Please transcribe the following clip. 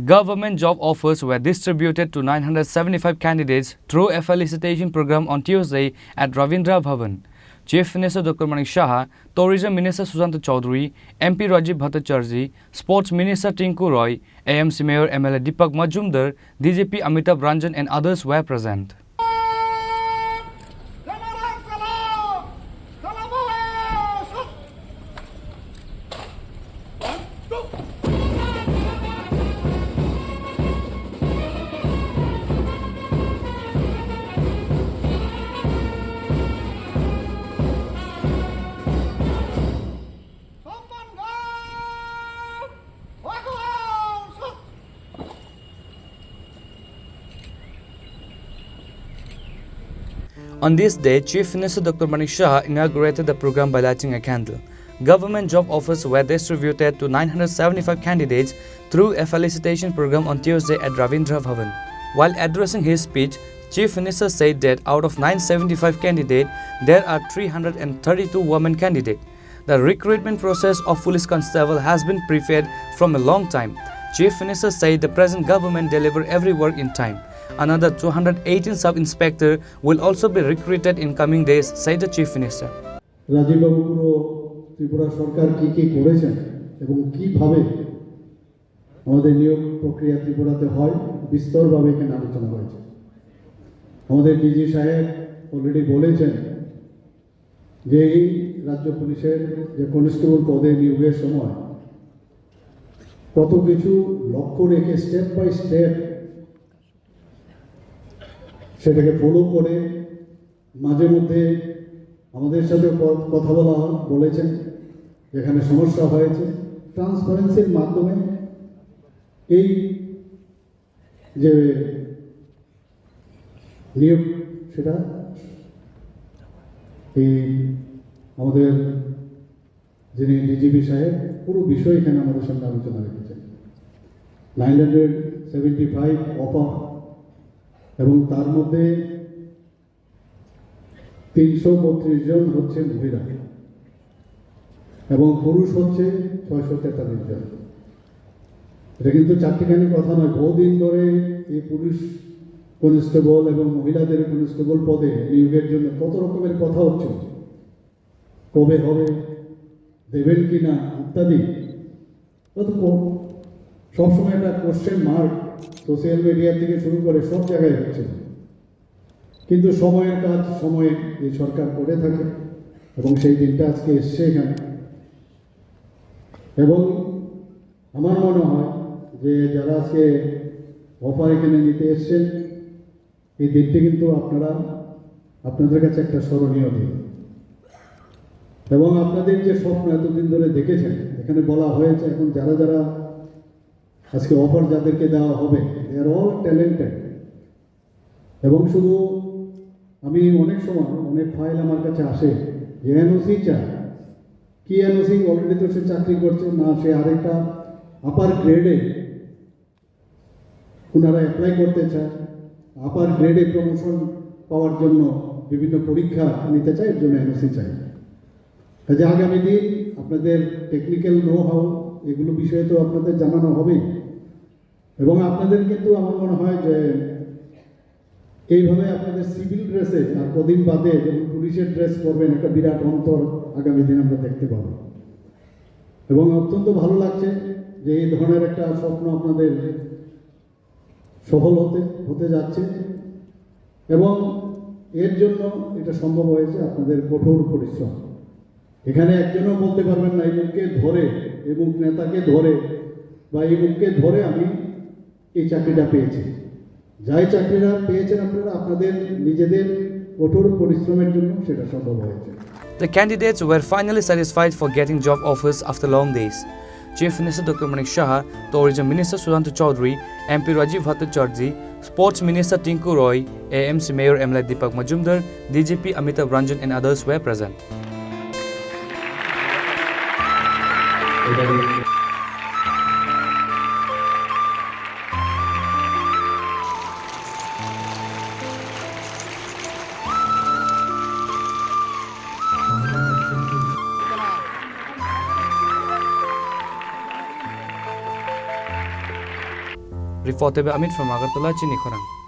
Government job offers were distributed to 975 candidates through a felicitation program on Tuesday at Ravindra Bhavan. Chief Minister Dr. Manik Shah, Tourism Minister Sushant Chaudhary, MP Rajiv Bhattacharjee, Sports Minister Tinku Roy, AMC Mayor MLA Deepak Majumdar, DGP Amitabh Ranjan and others were present. On this day, Chief Minister Dr. Manik Shah inaugurated the program by lighting a candle. Government job offers were distributed to 975 candidates through a felicitation program on Tuesday at Ravindra Bhavan. While addressing his speech, Chief Minister said that out of 975 candidates, there are 332 women candidates. The recruitment process of police constable has been prepared from a long time. Chief Minister said the present government deliver every work in time. Another 218 sub-inspectors will also be recruited in coming days, said the Chief Minister. Rajib বাবু পুরো ত্রিপুরা সরকার কি করেছেন এবং কিভাবে আমাদের নিয়োগ প্রক্রিয়া ত্রিপুরাতে হয় বিস্তরভাবে এখানে আলোচনা হয়েছে। আমাদের ডিজি সাহেব অলরেডি বলেছেন যে এই রাজ্য পুলিশের যে কনস্টেবল পদে নিয়োগের সময় কত কিছু লক্ষ্য রেখে স্টেপ বাই স্টেপ সেটাকে ফলো করে মাঝে মধ্যে আমাদের সাথে কথা বলেছেন যেখানে সমস্যা হয়েছে ট্রান্সপারেন্সির মাধ্যমে এই যে নিয়োগ সেটা এই আমাদের যিনি ডিজিপি সাহেব পুরো বিষয় এখানে আমাদের সামনে আলোচনা রেখেছেন। 975 অফার এবং তার মধ্যে 332 জন হচ্ছে মহিলা এবং পুরুষ হচ্ছে 643 জন। এটা কিন্তু চারটিখানি কথা নয়, বহুদিন ধরে এই পুলিশ কনস্টেবল এবং মহিলাদের কনস্টেবল পদে নিয়োগের জন্য কত রকমের কথা হচ্ছে, কবে হবে, দেবেন কি না ইত্যাদি। সবসময় একটা কোশ্চেন মার্ক সোশ্যাল মিডিয়া থেকে শুরু করে সব জায়গায় হচ্ছে, কিন্তু সময়ের কাজ সময়ে এই সরকার করে থাকে এবং সেই দিনটা আজকে এসছে এখানে। এবং আমার মনে হয় যে যারা আজকে অফার এখানে নিতে এসছেন এই দিনটি কিন্তু আপনাদের কাছে একটা স্মরণীয় দিন এবং আপনাদের যে স্বপ্ন এতদিন ধরে দেখেছেন এখানে বলা হয়েছে এখন যারা আজকে অফার যাদেরকে দেওয়া হবে দে আর অল ট্যালেন্টেড। এবং শুধু আমি অনেক সময় অনেক ফাইল আমার কাছে আসে যে এনওসি চায়, কি এনওসি, অলরেডি তো সে চাকরি করছে না, সে আরেকটা আপার গ্রেডে ওনারা অ্যাপ্লাই করতে চায়, আপার গ্রেডে প্রমোশন পাওয়ার জন্য বিভিন্ন পরীক্ষা নিতে চায়, এর জন্য এনওসি চাই। কাজে আগামী দিন আপনাদের টেকনিক্যাল নো হাউ এগুলো বিষয়ে তো আপনাদের জানানো হবেই এবং আপনাদের কিন্তু আমার মনে হয় যে এইভাবে আপনাদের সিভিল ড্রেসে আর কদিন বাদে যখন পুলিশের ড্রেস পরবেন একটা বিরাট অন্তর আগামী দিন আমরা দেখতে পাবো এবং অত্যন্ত ভালো লাগছে যে এই ধরনের একটা স্বপ্ন আপনাদের সফল হতে যাচ্ছে এবং এর জন্য এটা সম্ভব হয়েছে আপনাদের কঠোর পরিশ্রম। এখানে একজনও বলতে পারবেন না এই মুখকে ধরে এই মুখ নেতাকে ধরে বা এই মুখকে ধরে আমি এই চাকরিটা পেয়েছি। যাই চাকরিটা পেয়েছেন আপনারা আপনাদের নিজেদের কঠোর পরিশ্রমের জন্য সেটা সম্ভব হয়েছে। The candidates were finally satisfied for getting job offers after long days. Chief Minister Dr. Manik Shah, Tourism Minister Sushant Chaudhary, MP Rajiv Bhattacharjee, Sports Minister Tinku Roy, AMC Mayor MLA Deepak Majumdar, DGP Amitabh Ranjan and others were present. Reported by Amit from Agartala, Chini Khorang.